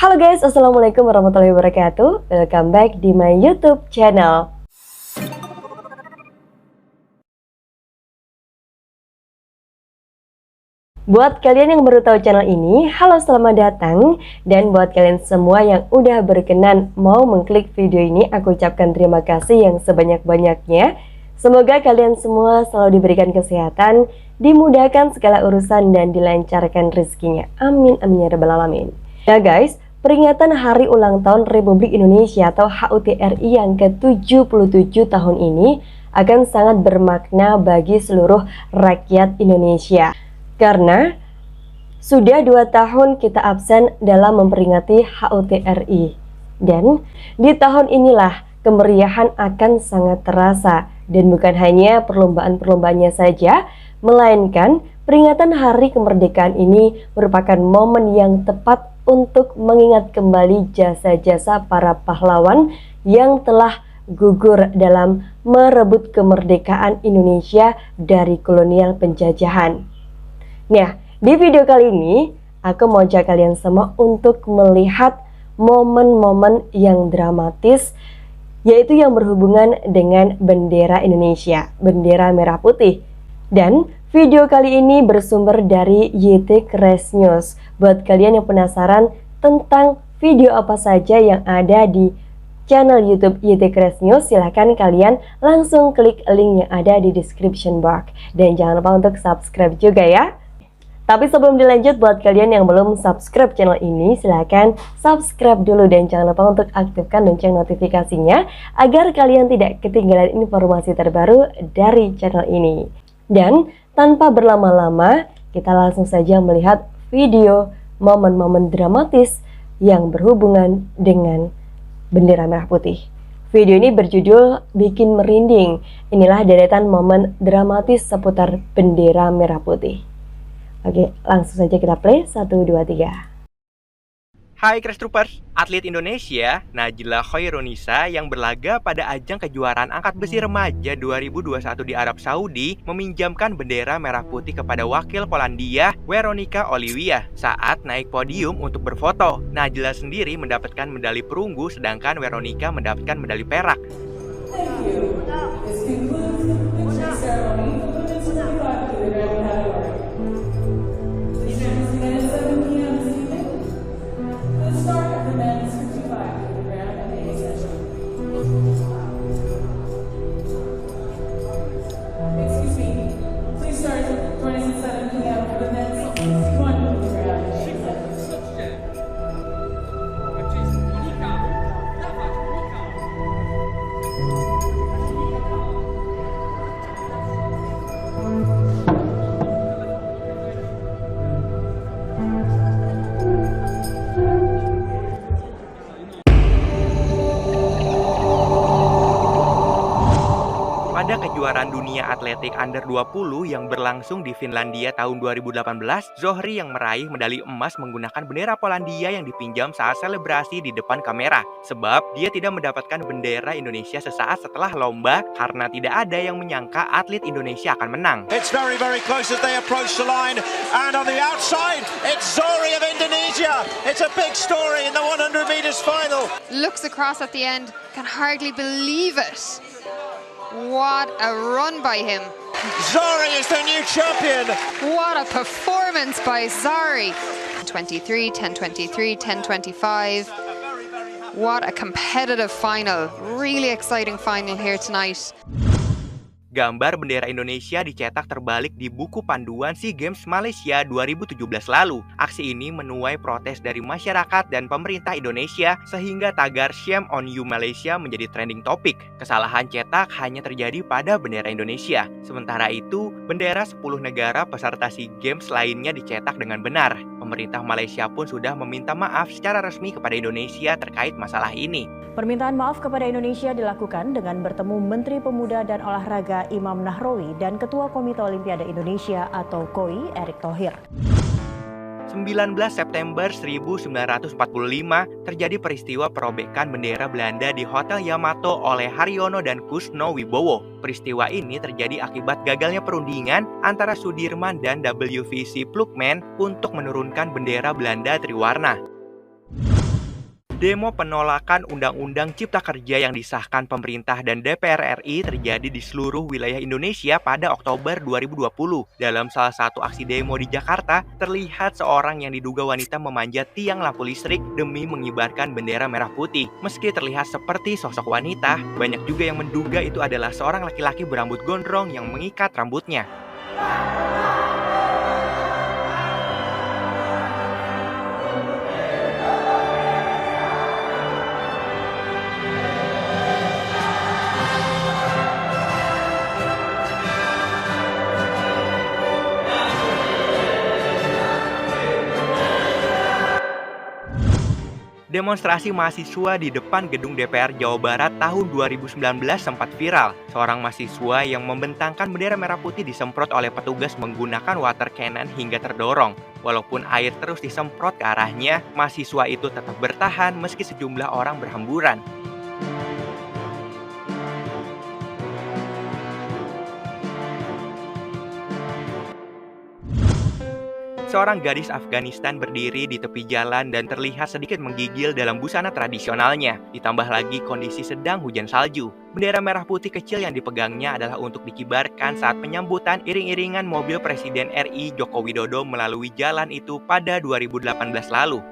Halo guys, assalamualaikum warahmatullahi wabarakatuh. Welcome back di my YouTube channel. Buat kalian yang baru tahu channel ini, halo selamat datang. Dan buat kalian semua yang udah berkenan mau mengklik video ini, aku ucapkan terima kasih yang sebanyak-banyaknya. Semoga kalian semua selalu diberikan kesehatan, dimudahkan segala urusan dan dilancarkan rezekinya. Amin amin ya rabbal alamin. Ya guys, peringatan Hari Ulang Tahun Republik Indonesia atau HUT RI yang ke-77 tahun ini akan sangat bermakna bagi seluruh rakyat Indonesia. Karena sudah 2 tahun kita absen dalam memperingati HUT RI. Dan di tahun inilah kemeriahan akan sangat terasa. Dan bukan hanya perlombaan-perlombaannya saja, melainkan peringatan Hari Kemerdekaan ini merupakan momen yang tepat untuk mengingat kembali jasa-jasa para pahlawan yang telah gugur dalam merebut kemerdekaan Indonesia dari kolonial penjajahan. Nah, di video kali ini aku mau ajak kalian semua untuk melihat momen-momen yang dramatis, yaitu yang berhubungan dengan bendera Indonesia, bendera merah putih. Dan video kali ini bersumber dari YT Crash News. Buat kalian yang penasaran tentang video apa saja yang ada di channel YouTube YT Crash News, silahkan kalian langsung klik link yang ada di description box. Dan jangan lupa untuk subscribe juga ya. Tapi sebelum dilanjut, buat kalian yang belum subscribe channel ini, silahkan subscribe dulu dan jangan lupa untuk aktifkan lonceng notifikasinya agar kalian tidak ketinggalan informasi terbaru dari channel ini. Dan tanpa berlama-lama, kita langsung saja melihat video momen-momen dramatis yang berhubungan dengan bendera merah putih. Video ini berjudul Bikin Merinding. Inilah deretan momen dramatis seputar bendera merah putih. Oke, langsung saja kita play. 1, 2, 3. Hai Crash Troopers, atlet Indonesia Najla Khairunisa yang berlaga pada ajang kejuaraan angkat besi remaja 2021 di Arab Saudi meminjamkan bendera merah putih kepada wakil Polandia Weronika Oliwia saat naik podium untuk berfoto. Najla sendiri mendapatkan medali perunggu sedangkan Weronika mendapatkan medali perak. Thank you. This concludes the victory ceremony for women's 55 kilogram category. Please join us again at 7 p.m. this evening for the start of the men's 55 kilogram MMA session. Excuse me. Please join us at 7 p.m. for the men's 61 kilogram MMA session. Pada kejuaraan dunia atletik under 20 yang berlangsung di Finlandia tahun 2018, Zohri yang meraih medali emas menggunakan bendera Polandia yang dipinjam saat selebrasi di depan kamera. Sebab dia tidak mendapatkan bendera Indonesia sesaat setelah lomba karena tidak ada yang menyangka atlet Indonesia akan menang. It's very, very close as they approach the line. And on the outside, it's Zohri of Indonesia. It's a big story in the 100 meters final. Looks across at the end, can hardly believe it. What a run by him. Zohri is the new champion. What a performance by Zari. 23, 10:23, 10:25. What a competitive final. Really exciting final here tonight. Gambar bendera Indonesia dicetak terbalik di buku panduan SEA Games Malaysia 2017 lalu. Aksi ini menuai protes dari masyarakat dan pemerintah Indonesia sehingga tagar Shame on You Malaysia menjadi trending topik. Kesalahan cetak hanya terjadi pada bendera Indonesia. Sementara itu, bendera 10 negara peserta SEA Games lainnya dicetak dengan benar. Pemerintah Malaysia pun sudah meminta maaf secara resmi kepada Indonesia terkait masalah ini. Permintaan maaf kepada Indonesia dilakukan dengan bertemu Menteri Pemuda dan Olahraga Imam Nahrawi dan Ketua Komite Olimpiade Indonesia atau KOI Erick Thohir. 19 September 1945 terjadi peristiwa perobekan bendera Belanda di Hotel Yamato oleh Haryono dan Kusno Wibowo. Peristiwa ini terjadi akibat gagalnya perundingan antara Sudirman dan WVC Plukman untuk menurunkan bendera Belanda triwarna. Demo penolakan Undang-Undang Cipta Kerja yang disahkan pemerintah dan DPR RI terjadi di seluruh wilayah Indonesia pada Oktober 2020. Dalam salah satu aksi demo di Jakarta, terlihat seorang yang diduga wanita memanjat tiang lampu listrik demi mengibarkan bendera merah putih. Meski terlihat seperti sosok wanita, banyak juga yang menduga itu adalah seorang laki-laki berambut gondrong yang mengikat rambutnya. Demonstrasi mahasiswa di depan gedung DPR Jawa Barat tahun 2019 sempat viral. Seorang mahasiswa yang membentangkan bendera merah putih disemprot oleh petugas menggunakan water cannon hingga terdorong. Walaupun air terus disemprot ke arahnya, mahasiswa itu tetap bertahan meski sejumlah orang berhamburan. Seorang gadis Afghanistan berdiri di tepi jalan dan terlihat sedikit menggigil dalam busana tradisionalnya. Ditambah lagi kondisi sedang hujan salju. Bendera merah putih kecil yang dipegangnya adalah untuk dikibarkan saat penyambutan iring-iringan mobil Presiden RI Joko Widodo melalui jalan itu pada 2018 lalu.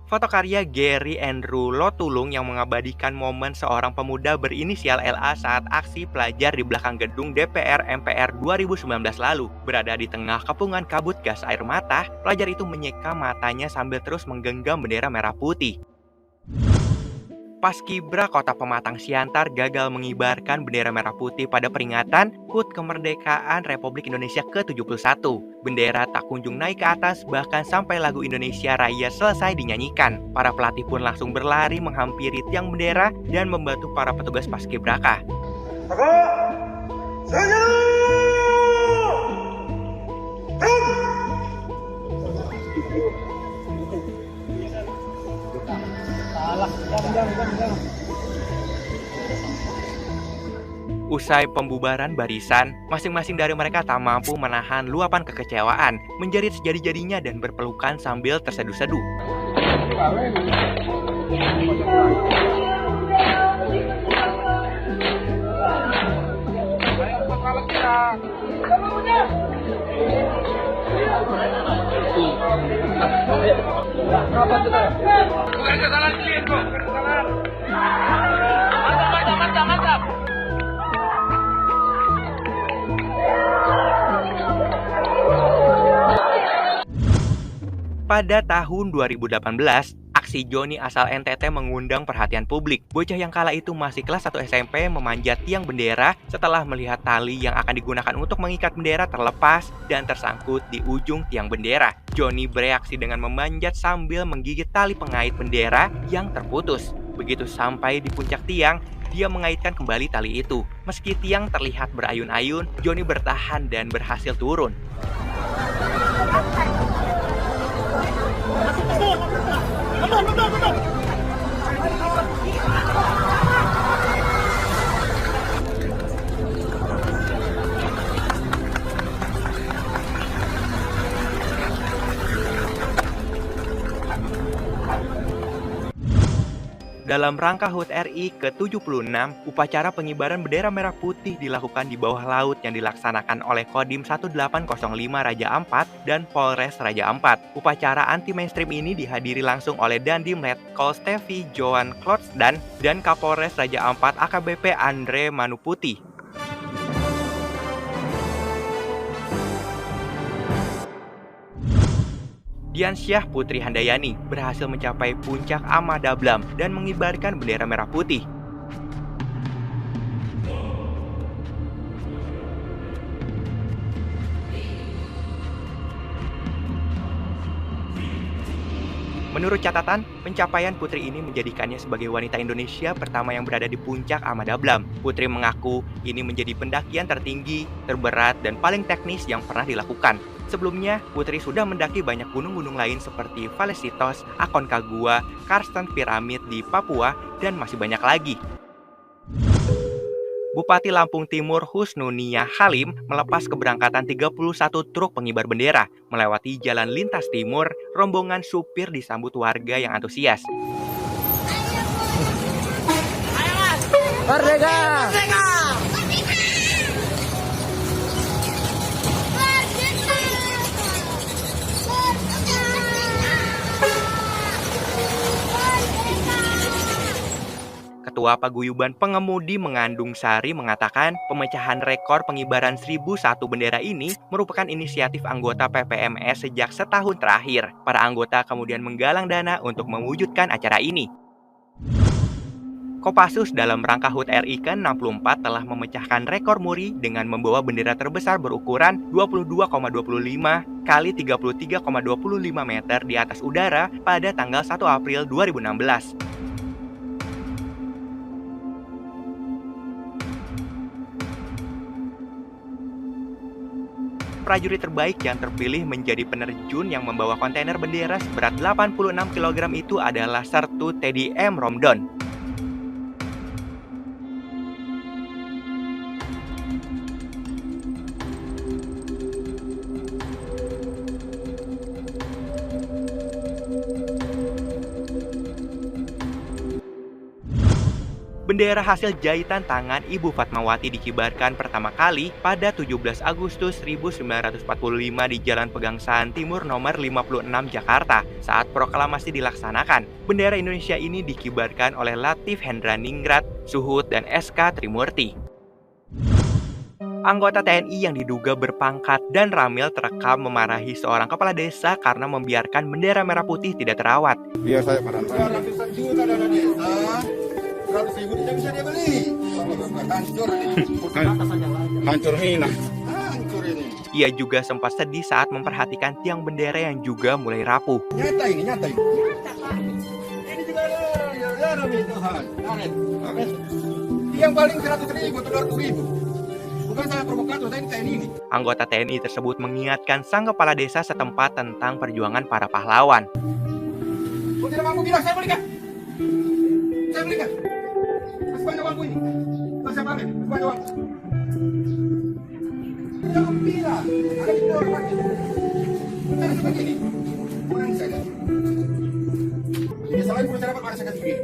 Foto karya Gary Andrew Lotulung yang mengabadikan momen seorang pemuda berinisial LA saat aksi pelajar di belakang gedung DPR MPR 2019 lalu. Berada di tengah kepungan kabut gas air mata, pelajar itu menyeka matanya sambil terus menggenggam bendera merah putih. Paskibra Kota Pematang Siantar gagal mengibarkan bendera merah putih pada peringatan HUT Kemerdekaan Republik Indonesia ke-71. Bendera tak kunjung naik ke atas, bahkan sampai lagu Indonesia Raya selesai dinyanyikan. Para pelatih pun langsung berlari menghampiri tiang bendera dan membantu para petugas paskibraka. Usai pembubaran barisan, masing-masing dari mereka tak mampu menahan luapan kekecewaan, menjerit sejadi-jadinya dan berpelukan sambil terseduh-seduh. Mantap. Pada tahun 2018, aksi Joni asal NTT mengundang perhatian publik. Bocah yang kala itu masih kelas 1 SMP memanjat tiang bendera setelah melihat tali yang akan digunakan untuk mengikat bendera terlepas dan tersangkut di ujung tiang bendera. Joni bereaksi dengan memanjat sambil menggigit tali pengait bendera yang terputus. Begitu sampai di puncak tiang, dia mengaitkan kembali tali itu. Meski tiang terlihat berayun-ayun, Joni bertahan dan berhasil turun. Dalam rangka HUT RI ke-76, upacara pengibaran bendera merah putih dilakukan di bawah laut yang dilaksanakan oleh Kodim 1805 Raja Ampat dan Polres Raja Ampat. Upacara anti-mainstream ini dihadiri langsung oleh Dandim Letkol Stevi Johan Klotsdan dan Kapolres Raja Ampat AKBP Andre Manuputi. Diansyah Putri Handayani berhasil mencapai puncak Amadablam dan mengibarkan bendera merah putih. Menurut catatan, pencapaian Putri ini menjadikannya sebagai wanita Indonesia pertama yang berada di puncak Amadablam. Putri mengaku ini menjadi pendakian tertinggi, terberat, dan paling teknis yang pernah dilakukan. Sebelumnya, Putri sudah mendaki banyak gunung-gunung lain seperti Valesitos, Aconcagua, Karsten Pyramid di Papua, dan masih banyak lagi. Bupati Lampung Timur Husnunia Halim melepas keberangkatan 31 truk pengibar bendera melewati jalan lintas timur. Rombongan supir disambut warga yang antusias. Merdeka! Ketua Paguyuban Pengemudi Mengandung Sari mengatakan pemecahan rekor pengibaran 1001 bendera ini merupakan inisiatif anggota PPMS sejak setahun terakhir. Para anggota kemudian menggalang dana untuk mewujudkan acara ini. Kopassus dalam rangka HUT RI ke-64 telah memecahkan rekor muri dengan membawa bendera terbesar berukuran 22,25 kali 33,25 meter di atas udara pada tanggal 1 April 2016. Prajurit terbaik yang terpilih menjadi penerjun yang membawa kontainer bendera seberat 86 kg itu adalah Sertu Teddy M. Romdon. Bendera hasil jahitan tangan Ibu Fatmawati dikibarkan pertama kali pada 17 Agustus 1945 di Jalan Pegangsaan Timur nomor 56 Jakarta saat proklamasi dilaksanakan. Bendera Indonesia ini dikibarkan oleh Latif Hendraningrat, Suhut, dan SK Trimurti. Anggota TNI yang diduga berpangkat dan ramil terekam memarahi seorang kepala desa karena membiarkan bendera merah putih tidak terawat. Biar saya ratusan juta dana desa, 100.000 tidak bisa dia beli. Hancur ini. Hancur ini. Ia juga sempat sedih saat memperhatikan tiang bendera yang juga mulai rapuh. Nyata ini. Ini juga ya demi Tuhan. Yang paling 100.000 atau 200.000. Bukan saya provokator, saya TNI ini. Anggota TNI tersebut mengingatkan sang kepala desa setempat tentang perjuangan para pahlawan. Kau tidak mampu bilang saya belikan. Saya belikan. Masih banyak uangku ini. Saya pamer, masih banyak uang. Jangan bilang, ada di luar pakai. Cara seperti ini. Kurang saja. Ini selain pun saya dapat pada saya sendiri.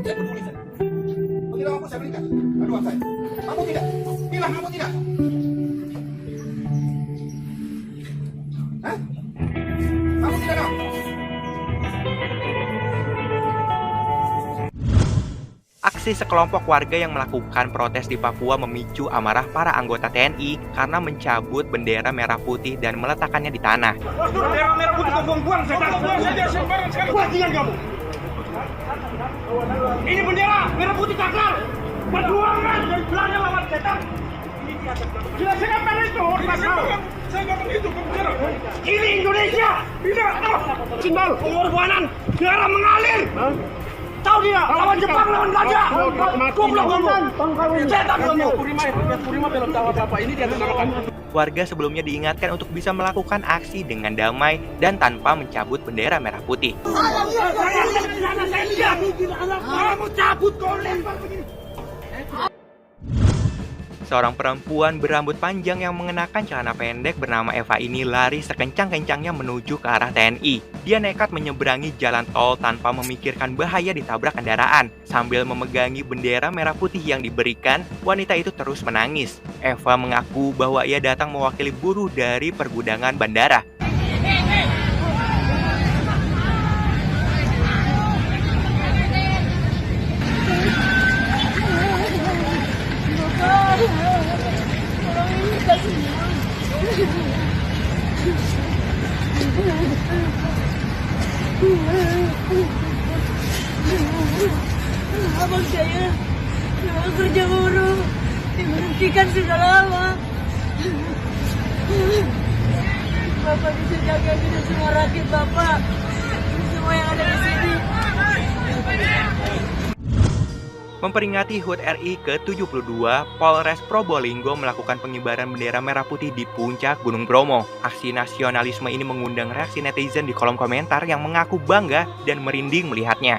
Saya peduli saja. Kau tidak mampu saya belikan. Ada uang saya. Mampu tidak? Bilang mampu tidak? Hah? Mampu tidak kau? Aksi sekelompok warga yang melakukan protes di Papua memicu amarah para anggota TNI karena mencabut bendera merah putih dan meletakkannya di tanah. Bendera merah putih kau buang-buang sekarang. Buang kamu. Ini bendera merah putih takar. Perjuangan dan belanja lawan setan. Jelaskan apa itu? Saya nggak begitu bendera. Ini Indonesia. Tidak. Simbol pengorbanan. Darah mengalir. Tahu dia, lawan Jepang, lawan Belanda. Goblok kamu. Setan kamu. Purima belum tahu apa-apa. Ini dia tenangkan. Warga sebelumnya diingatkan untuk bisa melakukan aksi dengan damai dan tanpa mencabut bendera merah putih. Kamu cabut kau lempar begini. Seorang perempuan berambut panjang yang mengenakan celana pendek bernama Eva ini lari sekencang-kencangnya menuju ke arah TNI. Dia nekat menyeberangi jalan tol tanpa memikirkan bahaya ditabrak kendaraan. Sambil memegangi bendera merah putih yang diberikan, wanita itu terus menangis. Eva mengaku bahwa ia datang mewakili buruh dari pergudangan bandara. Abang saya kerja buruh diberhentikan sudah lama. Bapak bisa jaga kita semua rakyat Bapak, semua yang ada di sini. Memperingati HUT RI ke-72, Polres Probolinggo melakukan pengibaran bendera merah putih di puncak Gunung Bromo. Aksi nasionalisme ini mengundang reaksi netizen di kolom komentar yang mengaku bangga dan merinding melihatnya.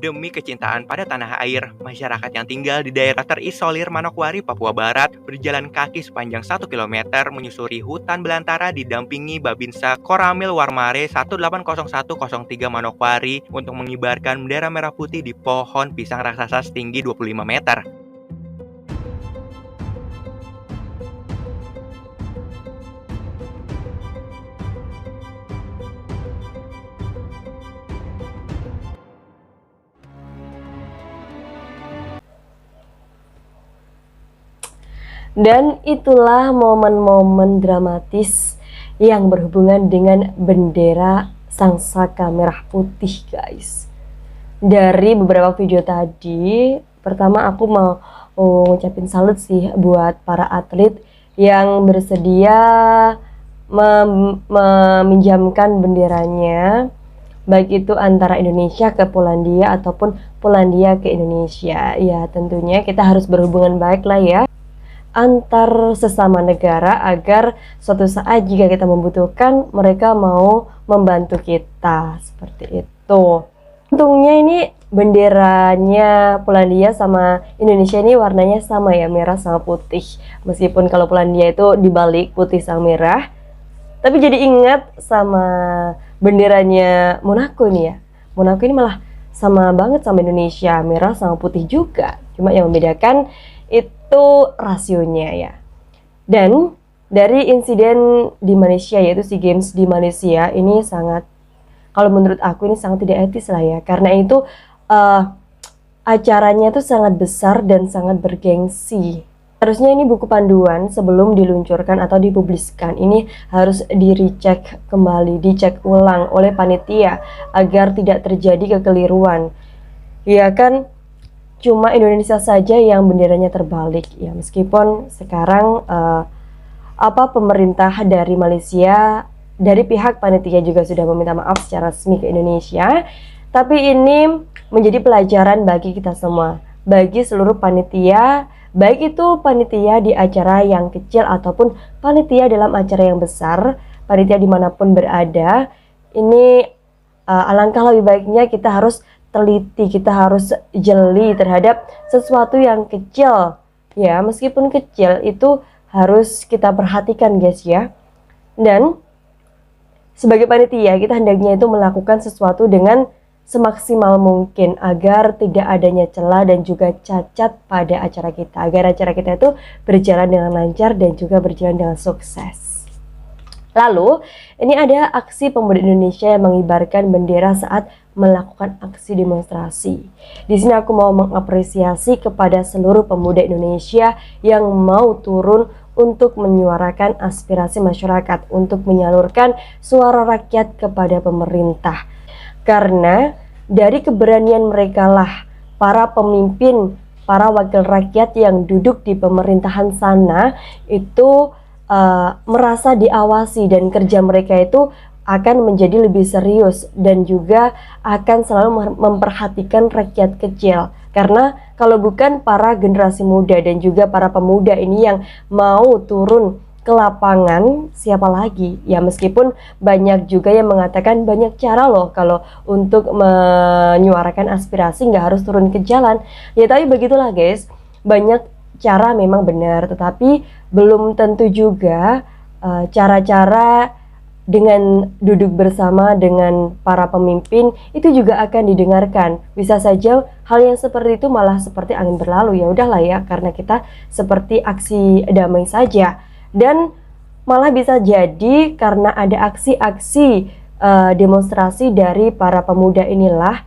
Demi kecintaan pada tanah air, masyarakat yang tinggal di daerah terisolir Manokwari, Papua Barat berjalan kaki sepanjang 1 km menyusuri hutan belantara didampingi Babinsa Koramil Warmare 180103 Manokwari untuk mengibarkan bendera merah putih di pohon pisang raksasa setinggi 25 meter. Dan itulah momen-momen dramatis yang berhubungan dengan bendera Sangsaka merah putih, guys. Dari beberapa video tadi, pertama aku mau ngucapin salut sih buat para atlet yang bersedia meminjamkan benderanya, baik itu antara Indonesia ke Polandia ataupun Polandia ke Indonesia. Ya tentunya kita harus berhubungan baik lah ya antar sesama negara agar suatu saat jika kita membutuhkan mereka mau membantu kita, seperti itu. Untungnya ini benderanya Polandia sama Indonesia ini warnanya sama ya, merah sama putih. Meskipun kalau Polandia itu dibalik putih sama merah, tapi jadi ingat sama benderanya Monaco nih ya. Monaco ini malah sama banget sama Indonesia, merah sama putih juga. Cuma yang membedakan itu rasionya ya. Dan dari insiden di Malaysia, yaitu SEA Games di Malaysia, ini sangat, kalau menurut aku ini sangat tidak etis lah ya. Karena itu acaranya itu sangat besar dan sangat bergengsi. Harusnya ini buku panduan sebelum diluncurkan atau dipubliskan ini harus di-recheck kembali, dicek ulang oleh panitia agar tidak terjadi kekeliruan. Ya kan, cuma Indonesia saja yang benderanya terbalik ya, meskipun sekarang pemerintah dari Malaysia, dari pihak panitia juga sudah meminta maaf secara resmi ke Indonesia. Tapi ini menjadi pelajaran bagi kita semua, bagi seluruh panitia, baik itu panitia di acara yang kecil ataupun panitia dalam acara yang besar, panitia dimanapun berada. Ini alangkah lebih baiknya kita harus teliti, kita harus jeli terhadap sesuatu yang kecil ya, meskipun kecil itu harus kita perhatikan guys ya. Dan sebagai panitia kita hendaknya itu melakukan sesuatu dengan semaksimal mungkin agar tidak adanya celah dan juga cacat pada acara kita, agar acara kita itu berjalan dengan lancar dan juga berjalan dengan sukses. Lalu, ini ada aksi pemuda Indonesia yang mengibarkan bendera saat melakukan aksi demonstrasi. Di sini aku mau mengapresiasi kepada seluruh pemuda Indonesia yang mau turun untuk menyuarakan aspirasi masyarakat, untuk menyalurkan suara rakyat kepada pemerintah. Karena dari keberanian mereka lah para pemimpin, para wakil rakyat yang duduk di pemerintahan sana itu merasa diawasi, dan kerja mereka itu akan menjadi lebih serius dan juga akan selalu memperhatikan rakyat kecil. Karena kalau bukan para generasi muda dan juga para pemuda ini yang mau turun ke lapangan, siapa lagi? Ya meskipun banyak juga yang mengatakan banyak cara loh kalau untuk menyuarakan aspirasi nggak harus turun ke jalan. Ya tapi begitulah guys, banyak cara memang benar, tetapi belum tentu juga cara-cara dengan duduk bersama dengan para pemimpin itu juga akan didengarkan. Bisa saja hal yang seperti itu malah seperti angin berlalu, ya udahlah ya, karena kita seperti aksi damai saja. Dan malah bisa jadi karena ada aksi-aksi demonstrasi dari para pemuda inilah,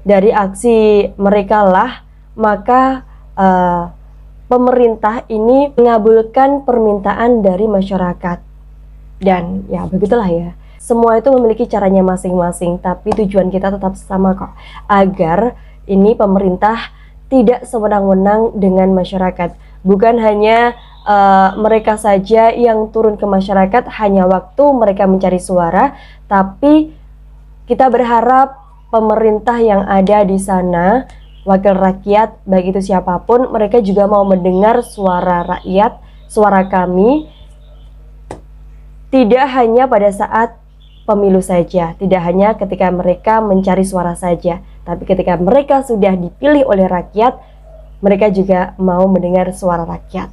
dari aksi mereka lah, maka pemerintah ini mengabulkan permintaan dari masyarakat. Dan ya begitulah ya, semua itu memiliki caranya masing-masing, tapi tujuan kita tetap sama kok, agar ini pemerintah tidak sewenang-wenang dengan masyarakat. Bukan hanya mereka saja yang turun ke masyarakat hanya waktu mereka mencari suara, tapi kita berharap pemerintah yang ada di sana, wakil rakyat, baik itu siapapun, mereka juga mau mendengar suara rakyat, suara kami, tidak hanya pada saat pemilu saja, tidak hanya ketika mereka mencari suara saja, Tapi ketika mereka sudah dipilih oleh rakyat, mereka juga mau mendengar suara rakyat.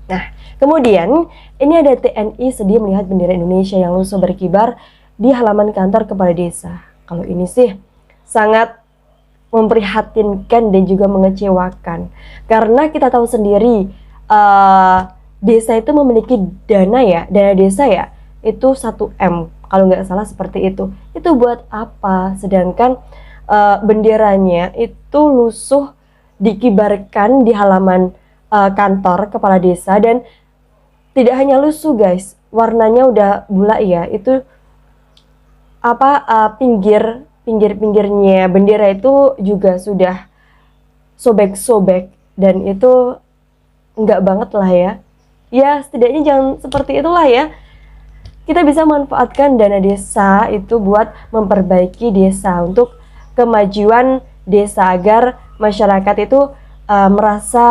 Nah, kemudian ini ada TNI sedih melihat bendera Indonesia yang lusuh berkibar di halaman kantor kepala desa. Kalau ini sih sangat memprihatinkan dan juga mengecewakan. Karena kita tahu sendiri, desa itu memiliki dana desa ya, itu 1M. Kalau nggak salah seperti itu. Itu buat apa? Sedangkan benderanya itu lusuh dikibarkan di halaman kantor kepala desa, dan tidak hanya lusuh guys, warnanya udah bulak ya. Itu pinggirnya bendera itu juga sudah sobek-sobek, dan itu enggak banget lah ya. Ya setidaknya jangan seperti itulah ya. Kita bisa manfaatkan dana desa itu buat memperbaiki desa, untuk kemajuan desa, agar masyarakat itu merasa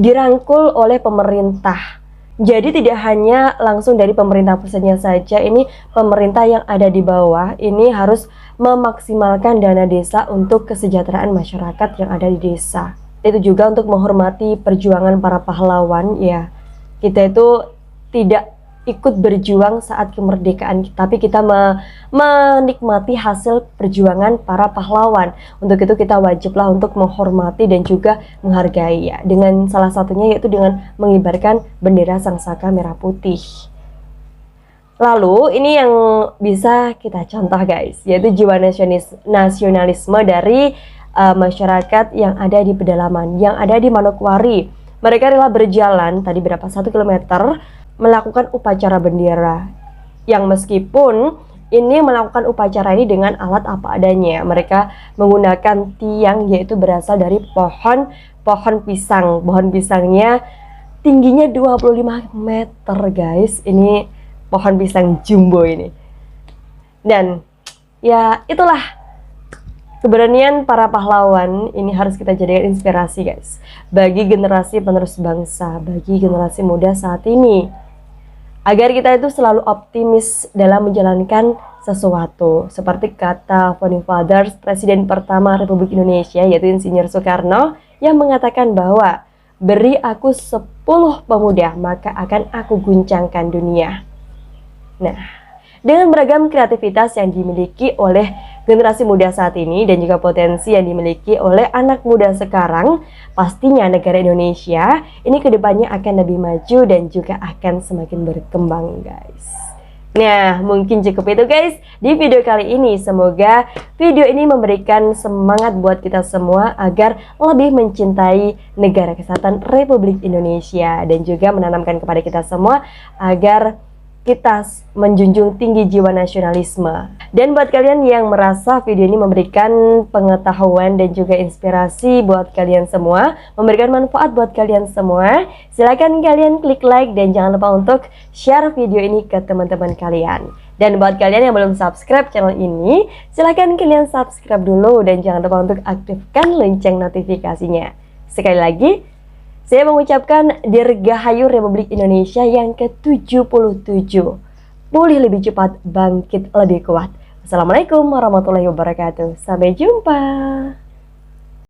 dirangkul oleh pemerintah. Jadi tidak hanya langsung dari pemerintah pusatnya saja, ini pemerintah yang ada di bawah ini harus memaksimalkan dana desa untuk kesejahteraan masyarakat yang ada di desa. Itu juga untuk menghormati perjuangan para pahlawan ya. Kita itu tidak ikut berjuang saat kemerdekaan, tapi kita menikmati hasil perjuangan para pahlawan. Untuk itu kita wajiblah untuk menghormati dan juga menghargai ya, dengan salah satunya yaitu dengan mengibarkan bendera Sangsaka Merah Putih. Lalu ini yang bisa kita contoh guys, yaitu jiwa nasionalisme dari masyarakat yang ada di pedalaman, yang ada di Manokwari. Mereka rela berjalan tadi 1 kilometer melakukan upacara bendera, yang meskipun ini melakukan upacara ini dengan alat apa adanya. Mereka menggunakan tiang, yaitu berasal dari pohon pisang. Pohon pisangnya tingginya 25 meter guys. Ini pohon pisang jumbo ini. Dan ya itulah keberanian para pahlawan. Ini harus kita jadikan inspirasi guys, bagi generasi penerus bangsa, bagi generasi muda saat ini, agar kita itu selalu optimis dalam menjalankan sesuatu. Seperti kata Founding Fathers, Presiden pertama Republik Indonesia, yaitu Insinyur Soekarno, yang mengatakan bahwa beri aku 10 pemuda, maka akan aku guncangkan dunia. Nah, dengan beragam kreativitas yang dimiliki oleh generasi muda saat ini dan juga potensi yang dimiliki oleh anak muda sekarang, pastinya negara Indonesia ini kedepannya akan lebih maju dan juga akan semakin berkembang guys. Nah, mungkin cukup itu guys di video kali ini. Semoga video ini memberikan semangat buat kita semua agar lebih mencintai negara kesatuan Republik Indonesia, dan juga menanamkan kepada kita semua agar kita menjunjung tinggi jiwa nasionalisme. Dan buat kalian yang merasa video ini memberikan pengetahuan dan juga inspirasi buat kalian semua, memberikan manfaat buat kalian semua, silakan kalian klik like dan jangan lupa untuk share video ini ke teman-teman kalian. Dan buat kalian yang belum subscribe channel ini, silakan kalian subscribe dulu dan jangan lupa untuk aktifkan lonceng notifikasinya. Sekali lagi, saya mengucapkan Dirgahayu Republik Indonesia yang ke-77. Pulih lebih cepat, bangkit lebih kuat. Assalamualaikum warahmatullahi wabarakatuh. Sampai jumpa.